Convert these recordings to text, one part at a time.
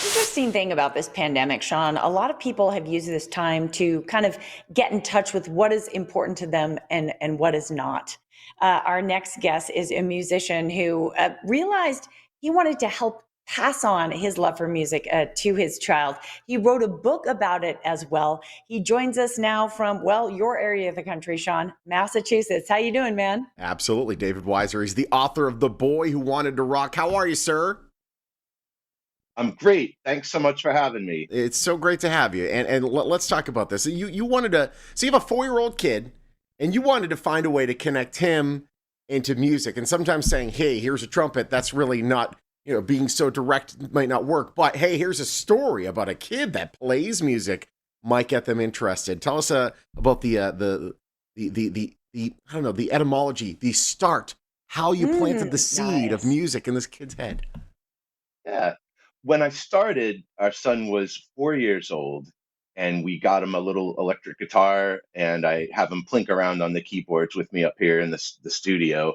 Interesting thing about this pandemic, Sean, a lot of people have used this time to kind of get in touch with what is important to them and what is not. Our next guest is a musician who realized he wanted to help pass on his love for music to his child. He wrote a book about it as well. He joins us now from, well, your area of the country, Sean, Massachusetts. How you doing, man? Absolutely. David Weiser. He's the author of The Boy Who Wanted to Rock. How are you, sir? I'm great. Thanks so much for having me. It's so great to have you. And let's talk about this. You wanted to, so you have a 4-year-old kid, and you wanted to find a way to connect him into music. And sometimes saying, hey, here's a trumpet, that's really not, being so direct might not work. But hey, here's a story about a kid that plays music, might get them interested. Tell us about the I don't know, the etymology, the start, how you planted the seed of Nice. music in this kid's head. Yeah. When I started, our son was 4 years old, and we got him a little electric guitar, and I have him plink around on the keyboards with me up here in the studio.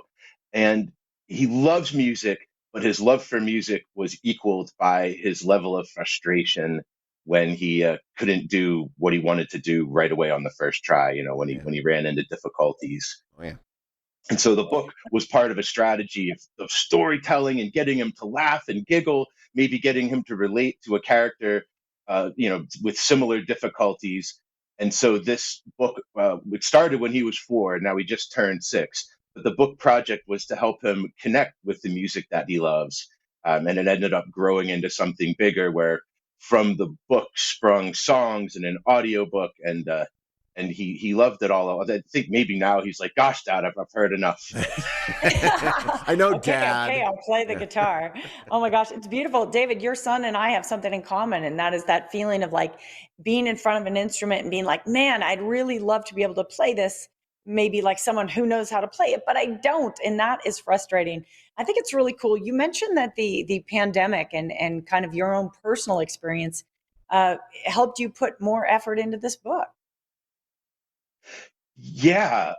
And he loves music, but his love for music was equaled by his level of frustration when he couldn't do what he wanted to do right away on the first try. When he Yeah. when he ran into difficulties. Oh yeah. And so the book was part of a strategy of storytelling and getting him to laugh and giggle, maybe getting him to relate to a character, with similar difficulties. And so this book, it started when he was 4, and now he just turned 6. But the book project was to help him connect with the music that he loves. And it ended up growing into something bigger where from the book sprung songs and an audiobook and he loved it all. I think maybe now he's like, "Gosh, Dad, I've heard enough." I know, Okay, Dad. I'll play the Yeah. guitar. Oh my gosh, it's beautiful. David, your son and I have something in common, and that is that feeling of like being in front of an instrument and being like, man, I'd really love to be able to play this, maybe like someone who knows how to play it, but I don't. And that is frustrating. I think it's really cool. You mentioned that the pandemic and kind of your own personal experience helped you put more effort into this book. Yeah,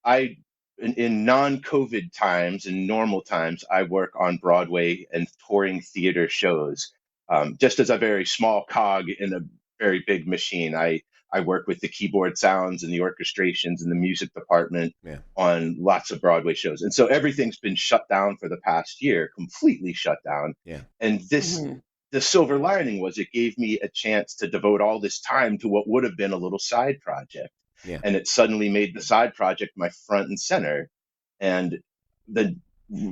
I in non-COVID times, in normal times, I work on Broadway and touring theater shows. Just as a very small cog in a very big machine, I work with the keyboard sounds and the orchestrations and the music department Yeah. on lots of Broadway shows. And so everything's been shut down for the past year, completely shut down. Yeah. And Mhm. the silver lining was it gave me a chance to devote all this time to what would have been a little side project, Yeah. and it suddenly made the side project my front and center. And then,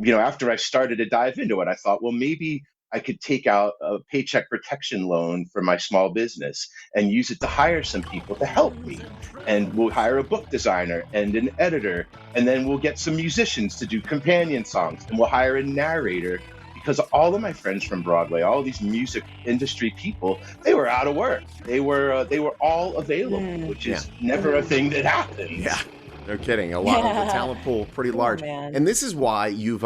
after I started to dive into it, I thought, well, maybe I could take out a paycheck protection loan for my small business and use it to hire some people to help me. And we'll hire a book designer and an editor, and then we'll get some musicians to do companion songs, and we'll hire a narrator, because all of my friends from Broadway, all these music industry people, they were out of work. They were all available, Mm. which Yeah. is never a Mhm. thing that Yeah. happens. No kidding. A lot of the talent pool pretty Cool, large. And man. this is why you've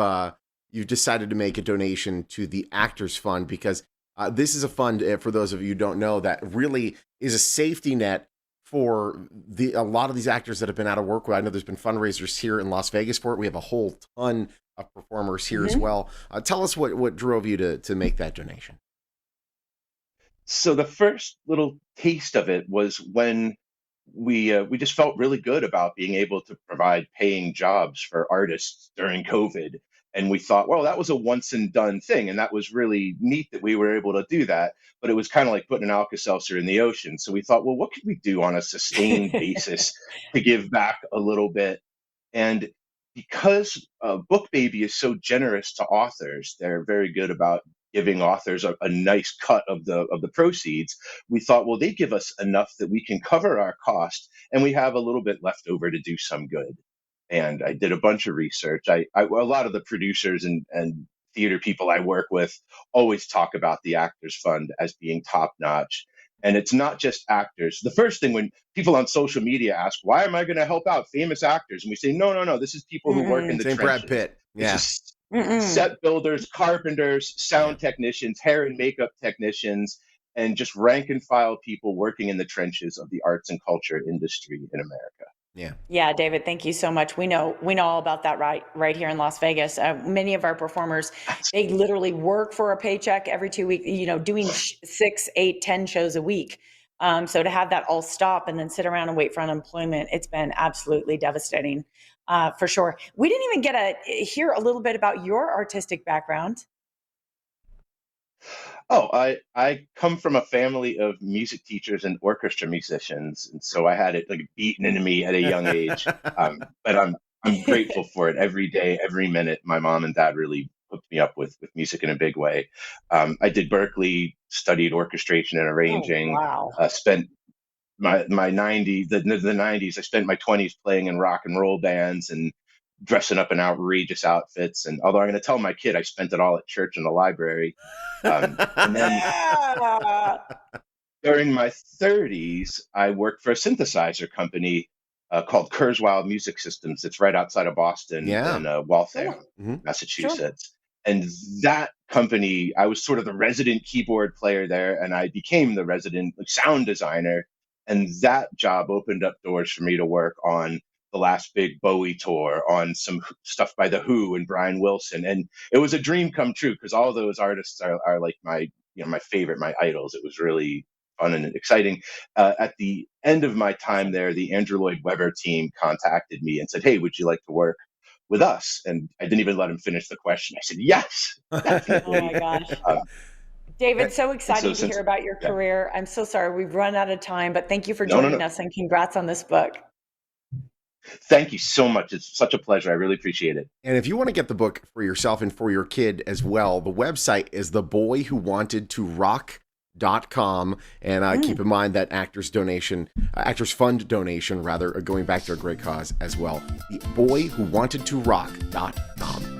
decided to make a donation to the Actors Fund, because this is a fund, for those of you who don't know, that really is a safety net for a lot of these actors that have been out of work. I know there's been fundraisers here in Las Vegas for it. We have a whole ton of performers here as Mhm. well. Tell us what drove you to make that donation. So the first little taste of it was when we just felt really good about being able to provide paying jobs for artists during COVID. And we thought, well, that was a once and done thing. And that was really neat that we were able to do that. But it was kind of like putting an Alka Seltzer in the ocean. So we thought, well, what could we do on a sustained basis to give back a little bit? And because Book Baby is so generous to authors, they're very good about giving authors a nice cut of the proceeds. We thought, well, they give us enough that we can cover our cost, and we have a little bit left over to do some good. And I did a bunch of research. A lot of the producers and theater people I work with always talk about the Actors Fund as being top notch. And it's not just actors. The first thing when people on social media ask, why am I going to help out famous actors? And we say, no, no, no, this is people who work in Mm-mm. the Same Brad trenches. Pitt. This Yeah. is Mm-mm. set builders, carpenters, Yeah. sound technicians, hair and makeup technicians, and just rank and file people working in the trenches of the arts and culture industry in America. Yeah. Yeah, David, thank you so much. We know all about that right here in Las Vegas. Many of our performers, they literally work for a paycheck every 2 weeks, doing 6, 8, 10 shows a week. So to have that all stop and then sit around and wait for unemployment, it's been absolutely devastating, for sure. We didn't even get to hear a little bit about your artistic background. Oh, I come from a family of music teachers and orchestra musicians, and so I had it like beaten into me at a young age. But I'm grateful for it every day, every minute. My mom and dad really hooked me up with music in a big way. I did Berkeley, studied orchestration and Oh, arranging. wow. Spent my 90 the 90s. I spent my 20s playing in rock and roll bands and dressing up in outrageous outfits. And although I'm going to tell my kid I spent it all at church and the library, and then Yeah. during my 30s, I worked for a synthesizer company called Kurzweil Music Systems. It's right outside of Boston Yeah. in Waltham, Sure. Mhm. Sure. Massachusetts. And that company, I was sort of the resident keyboard player there, and I became the resident like, sound designer. And that job opened up doors for me to work on the last big Bowie tour, on some stuff by The Who and Brian Wilson. And it was a dream come true because all those artists are like my favorite, my idols. It was really fun and exciting. At the end of my time Awesome. there, the Andrew Lloyd Webber team contacted me and said, "Hey, would you like to work with us?" And I didn't even let him finish the question. I said, "Yes, Oh my definitely." gosh. Um, David, so and so exciting to hear since about your yeah, career. I'm so sorry we've run out of time, but thank you for no, no, joining no. us and congrats on this book. Thank you so much. It's such a pleasure. I really appreciate it. And if you want to get the book for yourself and for your kid as well, the website is theboywhowantedtorock.com. And keep Mm. in mind that Actors Fund donation, rather, going back to a great cause as well. Theboywhowantedtorock.com.